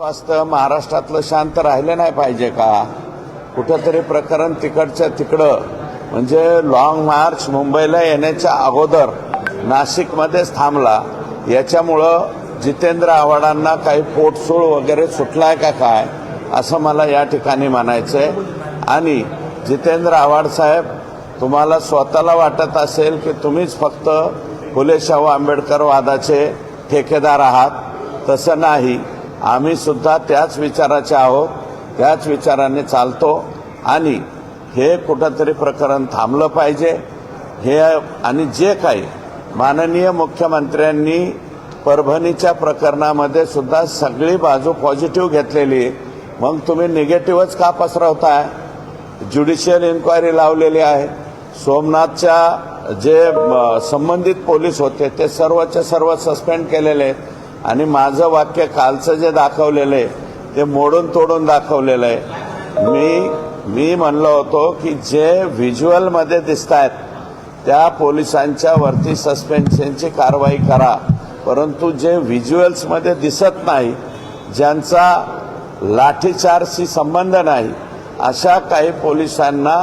स्वास्थ्य महाराष्ट्रातलं शांत राहिलं नाही पाहिजे का? कुठंतरी प्रकरण तिकडच्या तिकडं म्हणजे लॉंग मार्च मुंबईला येण्याच्या अगोदर नाशिकमध्येच थांबला. याच्यामुळं जितेंद्र आव्हाडांना काही पोटसूळ वगैरे सुटलाय का काय असं मला या ठिकाणी म्हणायचंय. आणि जितेंद्र आव्हाड साहेब, तुम्हाला स्वतःला वाटत असेल की तुम्हीच फक्त फुले शाहू आंबेडकर वादाचे ठेकेदार आहात. तसं नाही, आम्ही सुद्धा त्याच विचाराचे आहोत, त्याच विचाराने चालतो. आणि हे कुठंतरी प्रकरण थांबलं पाहिजे. हे आणि जे काही माननीय मुख्यमंत्र्यांनी परभणीच्या प्रकरणामध्ये सुद्धा सगळी बाजू पॉझिटिव्ह घेतलेली, मग तुम्ही निगेटिव्हच का पसरवताय? ज्युडिशियल इन्क्वायरी लावलेली आहे. सोमनाथच्या जे संबंधित पोलीस होते ते सर्वचे सर्व सस्पेंड केलेले आहेत. आणि माझं वाक्य कालचं जे दाखवलेलं आहे ते मोडून तोडून दाखवलेलं आहे. मी म्हणलो होतो की जे व्हिज्युअलमध्ये दिसत आहेत त्या पोलिसांच्या वरती सस्पेन्शनची कारवाई करा, परंतु जे व्हिज्युअल्समध्ये दिसत नाही, ज्यांचा लाठीचार्जशी संबंध नाही, अशा काही पोलिसांना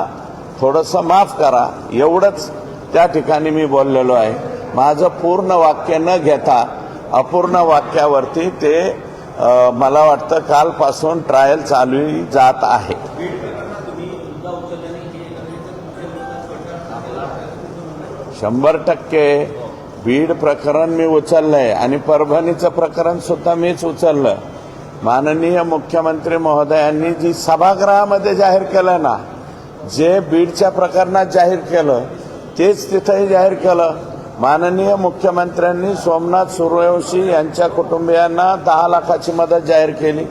थोडंसं माफ करा, एवढंच त्या ठिकाणी मी बोललेलो आहे. माझं पूर्ण वाक्य न घेता अपूर्ण वाक्यावरती ते मला वाटतं कालपासून ट्रायल चालू जात आहे. शंभर टक्के बीड प्रकरण मी उचललंय आणि परभणीचं प्रकरण सुद्धा मीच उचललं. माननीय मुख्यमंत्री महोदयांनी जी सभागृहामध्ये जाहीर केलं ना, जे बीडच्या प्रकरणात जाहीर केलं तेच तिथंही जाहीर केलं. माननीय मुख्यमंत्र्यांनी सोमनाथ सूर्यवंशी यांच्या कुटुंबियांना 10 लाखाची मदत जाहीर केली.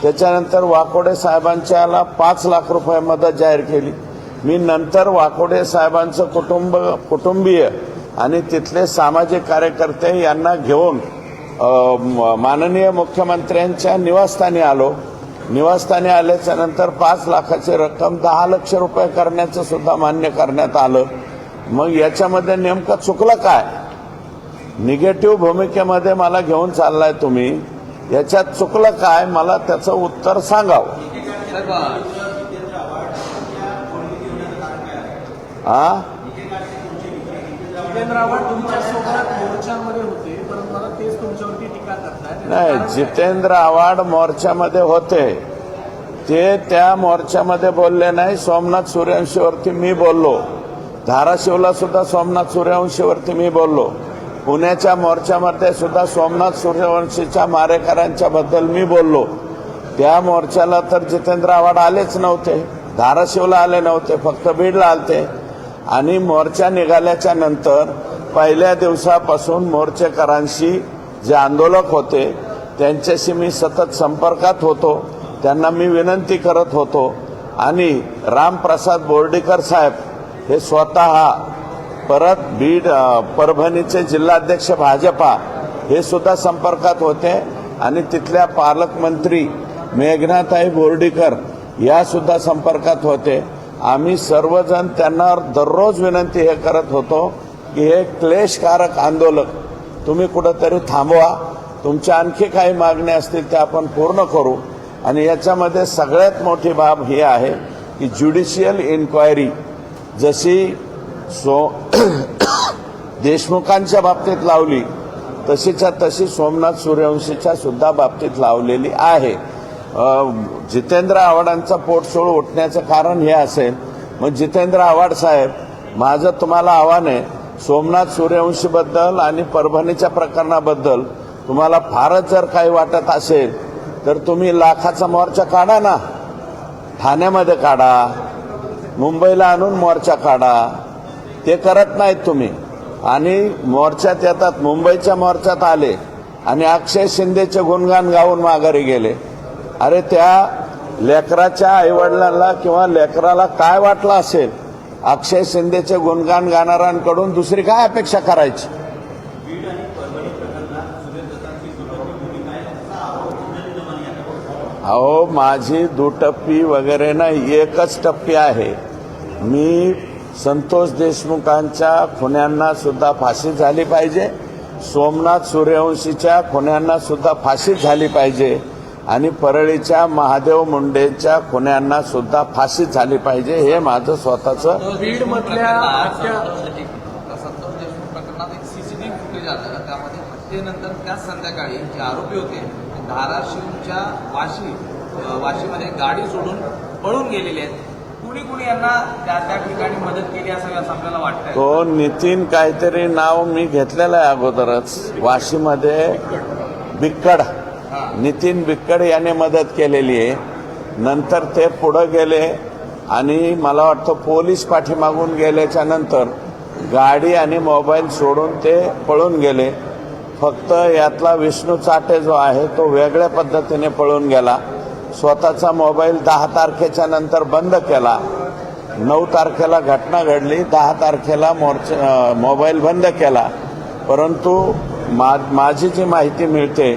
त्याच्यानंतर वाकोडे साहेबांच्याला 5 लाख रुपये मदत जाहीर केली. मी नंतर वाकोडे साहेबांचं कुटुंबीय आणि तिथले सामाजिक कार्यकर्ते यांना घेऊन माननीय मुख्यमंत्र्यांच्या निवासस्थानी आलो. निवासस्थानी आल्याच्या नंतर 5 लाखाची रक्कम 10 लक्ष रुपये करण्याचं सुद्धा मान्य करण्यात आलं. मग याच्यामध्ये नेमकं चुकलं काय? निगेटिव्ह भूमिकेमध्ये मला घेऊन चाललाय तुम्ही, याच्यात चुकलं काय? मला त्याचं उत्तर सांगावं. नाही, जितेंद्र आव्हाड मोर्चामध्ये होते, ते त्या मोर्चामध्ये बोलले नाही. सोमनाथ सूर्यवंशीवरती मी बोललो. धाराशिवला सुद्धा सोमनाथ सूर्यवंशीवरती मी बोललो. पुण्याच्या मोर्चामध्ये सुद्धा सोमनाथ सूर्यवंशीच्या मारेकऱ्यांच्या बद्दल मी बोललो. त्या मोर्चाला तर जितेंद्र आव्हाड आलेच नव्हते, धाराशिवला आले नव्हते, फक्त बीडला आलते. आणि मोर्चा निघाल्याच्या नंतर पहिल्या दिवसापासून मोर्चेकरांशी जे आंदोलक होते त्यांच्याशी मी सतत संपर्कात होतो. त्यांना मी विनंती करत होतो. आणि रामप्रसाद बोर्डीकर साहेब हे स्वतः परत बीड परभणीचे जिल्हाध्यक्ष भाजपा हे सुद्धा संपर्कात होते. आणि तिथल्या पालकमंत्री मेघनाताई बोर्डीकर या सुद्धा संपर्कात होते. आम्ही सर्वजण त्यांना दररोज विनंती हे करत होतो की हे क्लेशकारक आंदोलन तुम्ही कुठंतरी थांबवा. तुमच्या आणखी काही मागण्या असतील त्या आपण पूर्ण करू. आणि याच्यामध्ये सगळ्यात मोठी बाब ही आहे की ज्युडिशियल इन्क्वायरी जशी देशमुखांच्या बाबतीत लावली तशीच्या तशी सोमनाथ सूर्यवंशीच्या सुद्धा बाबतीत लावलेली आहे. जितेंद्र आव्हाडांचा पोटसूळ उठण्याचं कारण हे असेल. मग जितेंद्र आव्हाड साहेब, माझं तुम्हाला आव्हान आहे, सोमनाथ सूर्यवंशीबद्दल आणि परभणीच्या प्रकरणाबद्दल तुम्हाला फारच जर काही वाटत असेल तर तुम्ही लाखाचा मोर्चा काढा ना, ठाण्यामध्ये काढा, मुंबईला आणून मोर्चा काढा. ते करत नाहीत तुम्ही. आणि मोर्चात येतात, मुंबईच्या मोर्चात आले आणि अक्षय शिंदेचे गुणगान गाऊन माघारी गेले. अरे त्या लेकराच्या आईवडिलांना किंवा लेकराला काय वाटलं असेल? अक्षय शिंदेचे गुणगान गाणाऱ्यांकडून दुसरी काय अपेक्षा करायची? अहो, माझी दुटप्पी वगैरे नाही, एकच टप्पी आहे. मी संतोष देशमुखांच्या खुन्यांना सुद्धा फाशी झाली पाहिजे, सोमनाथ सूर्यवंशीच्या खुन्यांना सुद्धा फाशी झाली पाहिजे. आणि परळीच्या महादेव मुंडेच्या खुन्यांना सुद्धा फाशी झाली पाहिजे, हे माझं स्वतःचं. बीडमधल्या संतोष देशमुख प्रकरणात एक सीसीटीव्ही फुटेज आलं, त्यामध्ये हत्येनंतर त्याच संध्याकाळी जे आरोपी होते धाराशिवच्या वाशीमध्ये गाडी सोडून पळून गेलेले आहेत. कुणी यांना त्या ठिकाणी मदत केली असावी असं आपल्याला वाटतंय. तो नितीन काहीतरी नाव मी घेतलेलं आहे अगोदरच. वाशीमध्ये बिक्कड, नितीन बिक्कड याने मदत केलेली आहे. नंतर ते पुढे गेले आणि मला वाटतं पोलीस पाठीमागून गेल्याच्या नंतर गाडी आणि मोबाईल सोडून ते पळून गेले. फक्त यातला विष्णू चाटे जो आहे तो वेगळ्या पद्धतीने पळून गेला. स्वतःचा मोबाईल 10 तारखेच्या नंतर बंद केला. 9 तारखेला घटना घडली, 10 तारखेला मोबाईल बंद केला. परंतु माझी जी माहिती मिळते,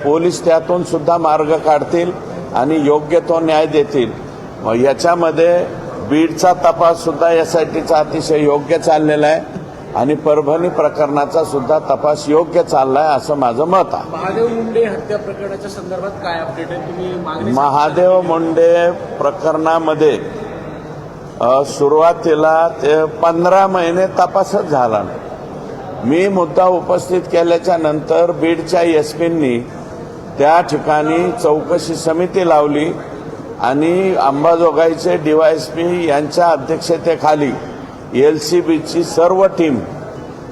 पोलीस त्यातून सुद्धा मार्ग काढतील आणि योग्य तो न्याय देतील. याच्यामध्ये बीडचा तपास सुद्धा SITचा अतिशय योग्य चाललेला आहे आणि परभणी प्रकरणाचा सुद्धा तपास योग्य चाललाय असं माझं मत आहे. महादेव मुंडे हत्या प्रकरणाच्या संदर्भात काय अपडेट आहे? तुम्ही मागणी महादेव मुंडे प्रकरणामध्ये सुरुवातीला ते 15 महिने तपासच झाला नाही. मी मुद्दा उपस्थित केल्याच्या नंतर बीडच्या SPंनी त्या ठिकाणी चौकशी समिती लावली आणि अंबाजोगाईचे DYSP यांच्या अध्यक्षतेखाली LCBची सर्व टीम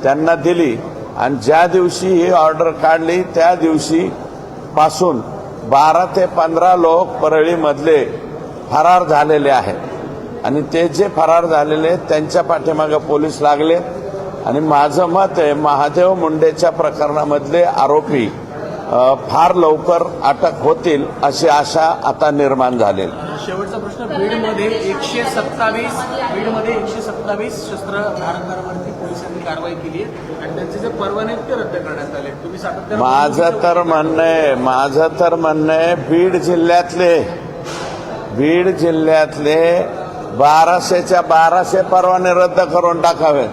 त्यांना दिली आणि ज्या दिवशी ही ऑर्डर काढली त्या दिवशी पासून 12 ते 15 लोक परळीमधले फरार झालेले आहेत आणि ते जे फरार झालेले त्यांच्या पाठीमागे पोलीस लागले आणि माझं मत आहे महादेव मुंडेच्या प्रकरणामधले आरोपी फार लवकर अटक होतील अशी आशा आता निर्माण झालेली. शेवटचा प्रश्न, बीडमध्ये 127 शस्त्र धारकांवरती पोलिसांनी कारवाई केली आहे आणि त्यांचे जे परवाने आहेत ते रद्द करण्यात आले. तुम्ही सातत्याने माझं तर म्हणणं आहे बीड जिल्ह्यातले 1200च्या 1200 परवाने रद्द करून टाकावे.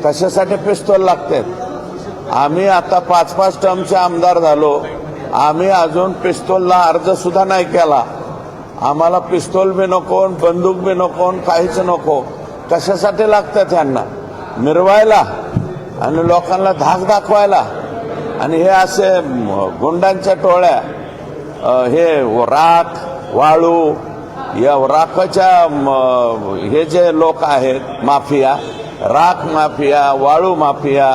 कशासाठी पिस्तूल लागतात? आम्ही आता 5-5 टर्मचे आमदार झालो, आम्ही अजून पिस्तूलला अर्ज सुद्धा नाही केला. आम्हाला पिस्तूल बी नको, बंदूक बी नको, काहीच नको. कशासाठी लागतात यांना? मिरवायला आणि लोकांना धाक दाखवायला. आणि हे असे गुंडांच्या टोळ्या, हे राख वाळू या राखाच्या हे जे लोक आहेत माफिया, राख माफिया, वाळू माफिया,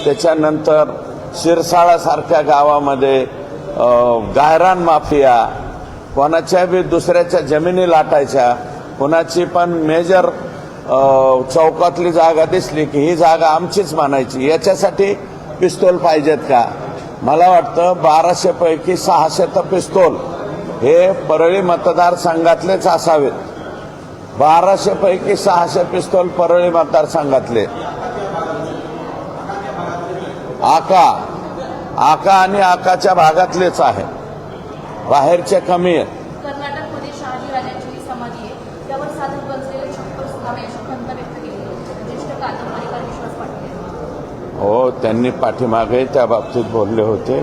त्याच्यानंतर शिरसाळासारख्या गावामध्ये गायरान माफिया, कोणाच्या बी दुसऱ्याच्या जमिनी लाटायच्या. कोणाची पण मेजर चौकातली जागा दिसली की ही जागा आमचीच मानायची. याच्यासाठी पिस्तूल पाहिजेत का? मला वाटतं 1200 पैकी 600 तर पिस्तूल हे परळी मतदारसंघातलेच असावेत. 1200 पैकी 600 पिस्तूल परळी मतदारसंघातले. आका आणि आकाच्या भागातलेच आहे, बाहेरचे कमी आहेत. कर्नाटकमध्ये शहाजी राजांची समाधी आहे, त्यावर साधक बसलेले छप्पर सुनामे अशी खंत व्यक्त केली. ज्येष्ठ कादंबरीकार विश्वास पाटील हो, त्यांनी पाठीमागे त्या बाबतीत बोलले होते.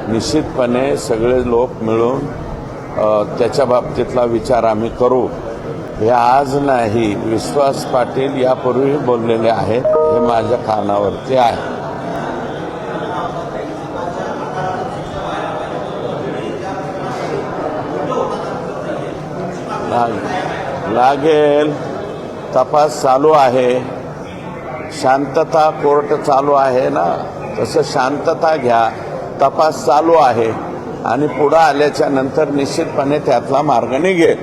निश्चितपणे सगळे लोक मिळून त्याच्या बाबतीतला विचार आम्ही करू. हे आज नाही, विश्वास पाटील यापूर्वी बोललेले आहेत, हे माझ्या कानावरती आहे. लागेल, तपास चालू आहे, शांतता कोर्ट चालू आहे ना, तसं शांतता घ्या. तपास चालू आहे आणि पुढे आल्याच्या नंतर निश्चितपणे त्यातला मार्ग निघेल.